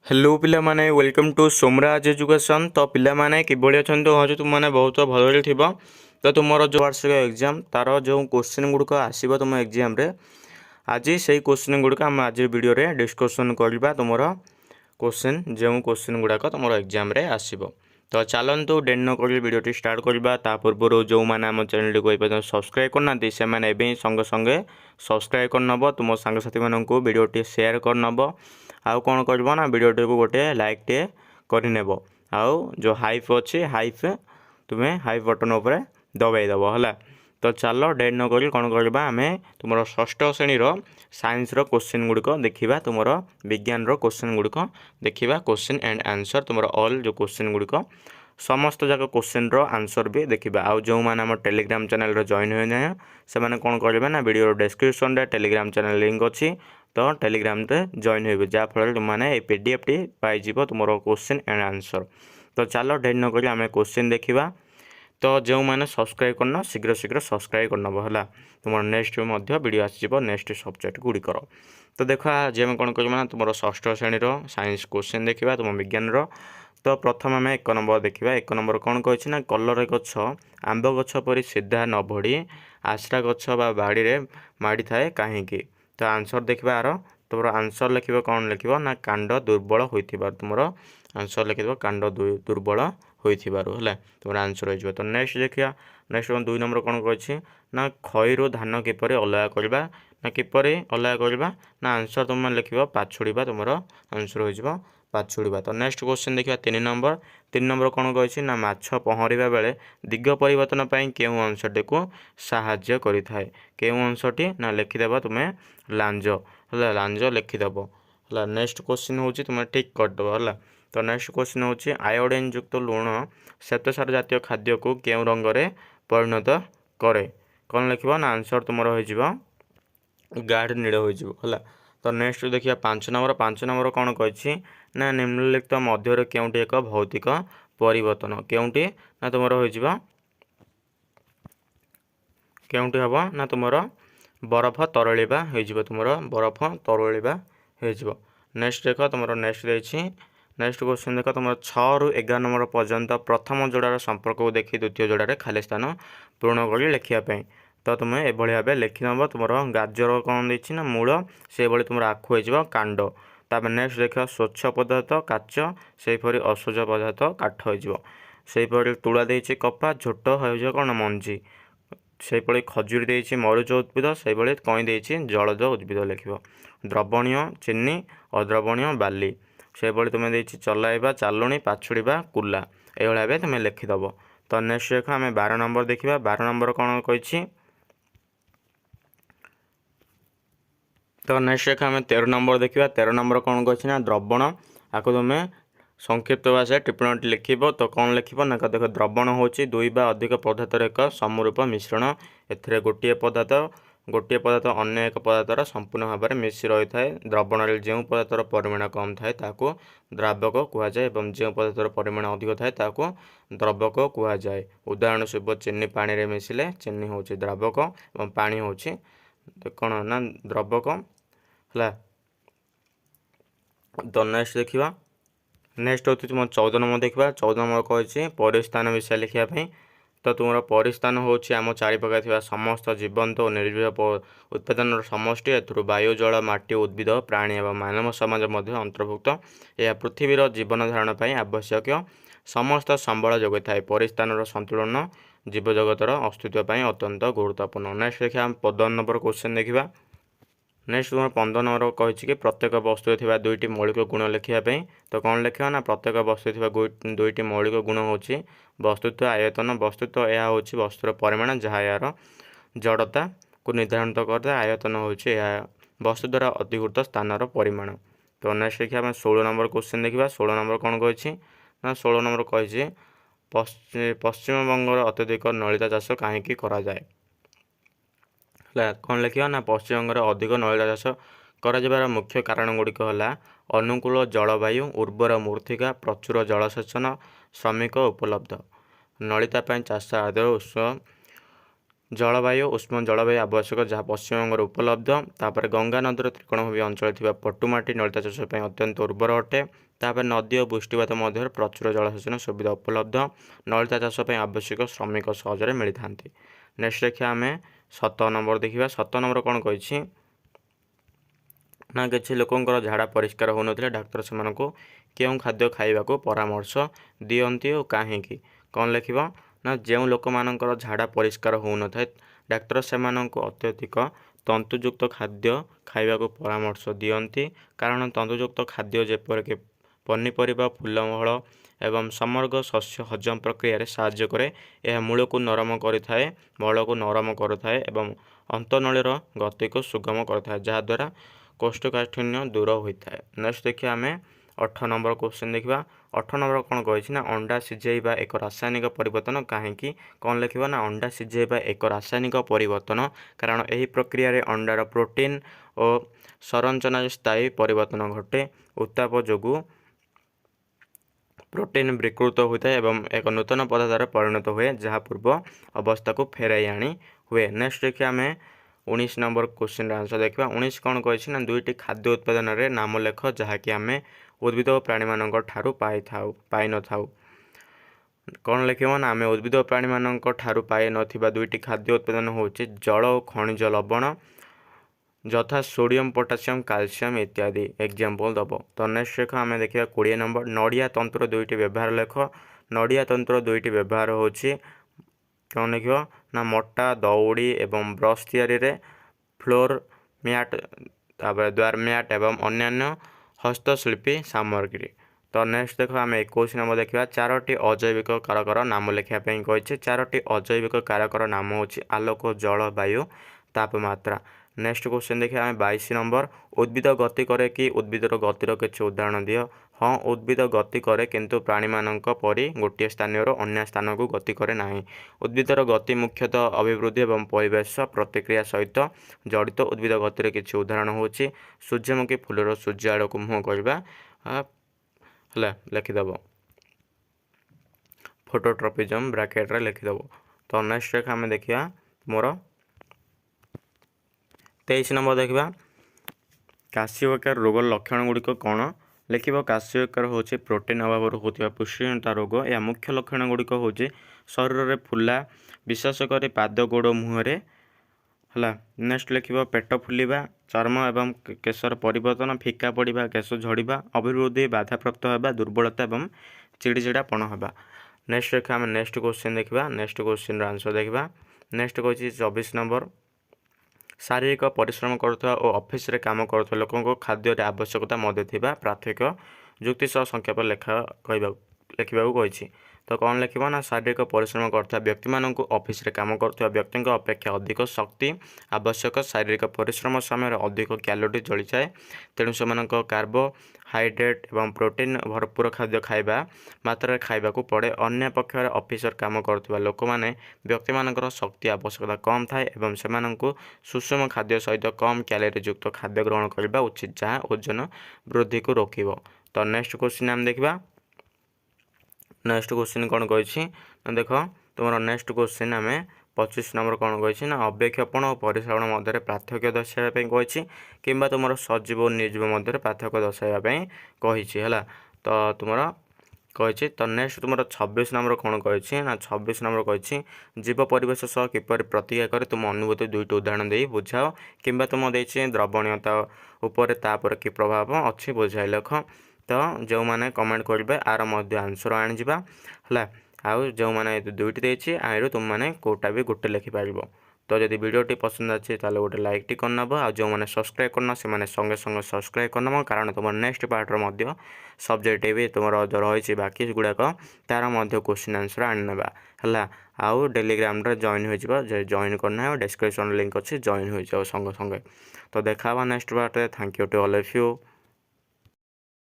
Hello पिला माने welcome to Somraj education. तो पिला माने किभଳି ଅଛନ୍ତି ହଉଛି ତୁମମାନେ ବହୁତ ଭଲରେ ଥିବ। ତ ତୁମର ଯେଉଁ ବାର୍ଷିକ ଏକ୍ଜାମ୍ ତାର ଯେଉଁ କ୍ୱେଶ୍ଚିନ୍ ଗୁଡ଼ିକ ଆସିବ ତୁମ ଏକ୍ଜାମ୍ରେ ଆଜି ସେଇ କ୍ୱେଶ୍ଚିନ୍ ଗୁଡ଼ିକ ଆମେ ଆଜି ଭିଡ଼ିଓରେ ଡିସ୍କସନ୍ କରିବା। ତୁମର क्वेश्चन जो क्वेश्चन गुड़ाक तुम एग्जाम रे आसब। तो चलतु डेट न कर भिडियोटी स्टार्ट करवा। ता पूर्व जो मैंने आम चैनल को सब्सक्राइब करना से मैंने संगे संगे सब्सक्राइब करनब। तुम सांगसाथी मानक भिडियोटी शेयर करनब। आउ कौन कर भिडियोटी को गोटे लाइक टे करनेब। आउ जो हाइप अच्छी हाइप तुम्हें हाइप बटन उपर दबाईदेव है। तो चल डेट न कर कौन करवा आम तुम षष्ठ श्रेणी साइंस क्वेश्चन गुड़िक देखा। तुम विज्ञान क्वेश्चन गुड़िक देखा। क्वेश्चन एंड आंसर तुम ऑल जो क्वेश्चन गुड़िक समस्त जाक क्वेश्चन आंसर भी देखा। आउ जो मैंने आम टेलीग्राम चैनल जॉइन हुए ना से कौन करेंगे ना वीडियो डिस्क्रिप्शन रे टेलीग्राम चैनल लिंक अच्छी। तो टेलीग्राम रे जॉइन हुए जहाँफल तुमने पीडीएफ टी पाइज तुम क्वेश्चन एंड आंसर। तो चलो डेट न कर आम क्वेश्चन देखा। तो जो मैंने सब्सक्राइब करना शीघ्र शीघ्र सब्सक्राइब करनब है। तुम नेक्स्ट वीडियो आसो नेक्स्ट सब्जेक्ट गुड़िकर। तो देख आज आम कौन करना तुम षष्ठ श्रेणी साइंस क्वेश्चन देखा तुम विज्ञान। तो प्रथम आम एक नंबर देखा। एक नंबर कौन कही ना कलर गछ आंब गछ परी सीधा न बढ़ी आश्रा गछ बा बाड़ी माड़ी थाए कहीं। तो आंसर देखा आर तुम आंसर लिख कौन लिख ना कांड दुर्बल होइथिबार तुम आंसर लिख कांड दुर्बल होइथिबारु है तुम आंसर हो। तो नेक्स्ट देखिए नेक्स्ट दुई नंबर कौन कही ना खईरु धान किपर अलग करवा ना किपर अलग करवा ना आंसर तुम लिख पाछुड़ा तुम आंसर हो पाछुड़ा। तो नेक्स्ट क्वेश्चन देखिए तीन नंबर कौन कही ना माछ पहरिबा बेले दिग परिवर्तन पर केउं अंशटी को साहाय्य करिथाए। केउं अंशटी ना लिखिदेव तुम्हें लांज है लांज लिखिदेव है। नेक्स्ट क्वेश्चन हूँ तुम्हें ठीक करदेव है। तो नेक्स्ट क्वेश्चन हूँ आयोडीन युक्त लुण श्वेतसार जातीय खाद्य को केउं रंग रे परिणत करे। कौन लिख ना आंसर तुम हो गाढ़ नील हो। तो नेक्स्ट देखिए पांच नंबर कौन कही ना निम्नलिखित मध्य केउंटी एक भौतिक परिवर्तन केउंटी ना तुम हो केउंटी हम ना तुम बरफ तरलिबा हो तुम बरफ तरलिबा हो। नेक्स्ट देख तुम नेक्स्ट देखिए नेक्स्ट क्वेश्चन देख तुम 6 ରୁ 11 नंबर पर्यंत प्रथम जोड़ार संपर्क को देखी द्वितीय जोड़े खाली स्थान पूर्ण कर लिखापी। तो तुम्हें यह भाव लिखि नब तुम गाजर कौन देती ना मूल से भाई तुम आखु हो कांड। तापर नेक्स्ट देख स्वच्छ पदार्थ काच सेपरी असहज पदार्थ काठ होपरी तुला देती कपा झोट हो कौन मंजी सेपरी खजुरी देती मरुच उद्भिद से कई देती जलज उद्भिद लिख। द्रवणीय चीनी अद्रवणीय बाली से तुम्हें देती चलाइबा चालुणी पाछुड़ा कुला ये तुम्हें लिखिदेव। तो नेक्स्ट देख आम 12 नंबर देखा। 12 नंबर कौन कही तो नेक्स्ट देख आम 13 नंबर देखा। 13 नंबर कौन कही ना द्रवण आपको तुम्हें संक्षिप्त भाषा टिप्पणी लिख। तो कौन लिख ना देख द्रवण हूँ दुई बा अधिक पदार्थर एक समरूप मिश्रण ए गोटे पदार्थ अन्य एक पदार्थर संपूर्ण भाव में मिशी रही है। द्रवण जो पदार्थर परिमाण कम थाए ताकू द्रावक कहुए और जो पदार्थर परिमाण अधिक थाए ताकू द्रवक कहुए। उदाहरण स्वरूप चीनी पानी रे मिसिले चीनी हूँ द्रावक और पानी हूँ कौन ना द्रवक है। तो नेक्स्ट देखा नेक्स्ट होती तुम 14 नंबर देखा। 14 नंबर कही परिस्थान विषय लिखापी। तो तुम परिस्थान हूँ आम चारिपाखे थी समस्त जीवंत और निर्जीव उत्पादन समष्टि एथुरु वायु जल माटी उद्भिद प्राणी और मानव समाज अंतर्भुक्त। यह पृथ्वीर जीवन धारण पर आवश्यक समस्त संबल जोगाई थाए। परिस्थान संतुलन जीव जगतर अस्तित्व अत्यंत गुरुत्वपूर्ण। नेक्स्ट देखिए 15 नंबर क्वेश्चन देखा। नेक्स्ट तुम 15 नंबर कही कि प्रत्येक वस्तु थी दुईटी मौलिक गुण लिखापी। तो कौन लिखा ना प्रत्येक वस्तु थी दुईटी मौलिक गुण हूँ वस्तुत्व आयतन। वस्तुत्व यह हूँ वस्तुर परिमाण जहाँ यार जड़ता को निर्धारण करता। आयतन हूँ वस्तु द्वारा अधिकृत स्थानर परिमाण। तो नेक्स्ट देखिए 16 नंबर क्वेश्चन देखा। 16 नंबर कौन कही ना 16 नंबर कही पश्चिम बंगर अत्यधिक नलिता चाष कहीं करा जाए। कौन लिखा ना पश्चिम बंग अधिक नलिता चाष कर मुख्य कारण गुड़िक है अनुकूल जलवायु उर्वर मृत्तिका प्रचुर जलसेचन श्रमिक उपलब्ध। नलिता चाष आदि उत्स जलवायु उष्म जलवायु आवश्यक जहाँ पश्चिमबंग उपलब्ध। तापर गंगा नदीर त्रिकोणभूमि अंचल थी पटुमाटी नलिता चाष अत्यंत उर्वर अटे। तापर नदी और वृष्टिपात मध्य प्रचुर जलसेचन सुविधा उपलब्ध। नलिता चाष आवश्यक श्रमिक सहजरे मिलता था। नेक्स्ट देखिए आम 7 नंबर देखा। 7 नंबर कौन कही ना किसी लोकंर झाड़ा परिष्कार हो ना डाक्तर से क्यों खाद्य खाइबा परामर्श दियंती और कहीं कौन लिख ना जो लोक मानकर झाड़ा परिष्कार हो न था डाक्तर से अत्यधिक तंतुयुक्त खाद्य खाइबा परामर्श दियंती। कारण तंतुयुक्त खाद्य जेपरिक पनीपरिबा फूलफल एवं समग्र शस्य हजम प्रक्रिया साहाय्य करे। यह मूल को नरम करिथाए, मल को नरम करिथाए एवं अंतनळीर गति को सुगम करिथाए जहाद्वारा कोष्ठकाठिन्य दूर होता है। नेक्स्ट देखिए आम 8 नंबर क्वेश्चन देखा। 8 नंबर कौन कही ना अंडा सिझेबा एक रासायनिक परिवर्तन कहीं कौन लिखा ना अंडा सिझेबा एक रासायनिक परिवर्तन कारण यही प्रक्रिया रे अंडार प्रोटीन और संरचना स्थायी परिवर्तन घटे। उत्ताप जोगु प्रोटीन विकृत होता है एवं एक नूतन पदार्थ परिणत हुए जहाँ पूर्व अवस्था को फेराई आनी हुए। नेक्स्ट देखिए आम 19 नंबर क्वेश्चन आंसर देखा। 19 कौन कही ना दुईटी खाद्य उत्पादन रे नाम लेख जहाँकि आम उद्भिद और प्राणी मान ठारू पाई न थाउ। कौन लिख ना आम उद्भिद और प्राणी मान ठारू पाई नथिबा दुईटी खाद्य उत्पादन होची जल और खनिज लवण यथा सोडियम पोटासियम कैल्शियम इत्यादि एग्जाम्पल दब। तो नेक्स्ट लेख आम देखा 20 नंबर नड़िया तंत्र दुईटी व्यवहार लेख। नड़िया तंत्र दुईटी व्यवहार होची कौन लिख ना मोटा दौड़ी एवं ब्रश तैयारी रे फ्लोर मैट द्वार मैट एवं अन्यान्य हस्तशिल्पी सामग्री। तो नेक्स्ट देखो आम 21 नंबर देखा 4टी अजैविक कारकर नाम लिखापी कही। 4टी अजैविक कारकर नाम हो आलोक जल वायु तापमात्रा। नेक्स्ट क्वेश्चन देखिए आम 22 नंबर उद्भिद गति करे कि उद्भिदर गतिर किसी उदाहरण दियो। हाँ उद्भिद गति करे किंतु प्राणी मानक परि गोटे स्थान अन्य स्थान को गति करे नाही। उद्भिदर गति मुख्यतः अभिवृद्धि एवं परिवेश प्रतिक्रिया सहित जड़ित। उद्भिद गतिर किसी उदाहरण होची सूर्यमुखी फूलर सूर्य आड़ को मुँह करवा है लिखिदेव फोटोट्रॉपिज्म ब्रैकेट रे लिखिदेव। तो नेक्स्ट रेखा आम देखिया मोर 23 नंबर देखा काशिवकार रोग लक्षण गुड़िक कौन लिख। काशिवकार हूँ प्रोटीन अभाव होता पुष्टिहीनता रोग। या मुख्य लक्षण गुड़िक हूँ शरीर में फुला विशेषकर पाद गोड़ मुहर है। नेक्स्ट लिख पेट फुलवा चर्म एवं केशर परिवर्तन फिका पड़ा केश झड़वा अभिवृद्धि बाधाप्राप्त होगा दुर्बलता एवं चिड़चिड़ापण होगा। नेक्स्ट रेखा आम नेक्स्ट क्वेश्चन देखा। नेक्स्ट क्वेश्चन आंसर देखा। नेक्स्ट कही 24 नंबर शारीरिक परिश्रम करुवा और ऑफिस रे काम करुवा लोकों खाद्य आवश्यकता मध्य थिबा पार्थक्य जुक्ति सह संख्या पर लिखा कही। तो कौन लिख ना शारीरिक परिश्रम करुवा व्यक्ति मानक ऑफिस रे काम करुवा व्यक्ति अपेक्षा अधिक शक्ति आवश्यक। शारीरिक परिश्रम समय अधिक कैलोरी जली जाए तेणु से कार्बोहाइड्रेट एवं प्रोटीन भरपूर खाद्य खाइबा मात्रा खाइबा को पड़े। अन्य पक्ष ऑफिसर काम करुवा लोक मैंने व्यक्ति मानकर शक्ति आवश्यकता कम थाए एवं से सुषम खाद्य सहित कम कैलोरी युक्त खाद्य ग्रहण करने उचित जहाँ ओजन वृद्धि को रोकब। तो नेक्स्ट क्वेश्चन आम देखा। नेक्स्ट क्वेश्चन कौन कही देख तुम नेक्स्ट क्वेश्चन आम 25 नंबर कौन कही ना अव्यक्षेपण और परिश्रवण मध्य पार्थक्य दर्शाइवाई कही कि तुम सजीव और निर्जीव मध्य पार्थक्य दर्शाइवाई कही है। तो तुम कही तो नेक्स्ट तुम 26 नंबर कौन कही ना 26 नंबर कही जीव परिवेश सह किपर प्रतिक्रिया करे तुम अनुभूति दुईटी उदाहरण दे बुझाओ कि तुम देती द्रवणीयता उपर तापर कि प्रभाव अच्छी बुझाई लिख। तो जो मैंने कमेंट करेंगे आर मध्य आंसर आनीजा है। आउ जो मैंने दुईटी देती आरु तुम मैंने कोटा भी गोटे लिखिपार। तो जब वीडियोटी पसंद अच्छे ताले गोटे लाइक टी करनब आ जो मैंने सब्सक्राइब करना से मैंने संगे संगे सब्सक्राइब करनब कारण तुम नेक्स्ट पार्टर मध्य सब्जेक्ट भी तुम जो रही बाकी गुड़ाक तार मध्य क्वेश्चन आंसर आनीना है। आउ टेलीग्राम जॉइन हो जॉइन करना है डिस्क्रिप्शन लिंक अच्छे जॉइन हो संगे संगे। तो देखा next part. Thank you to all of you.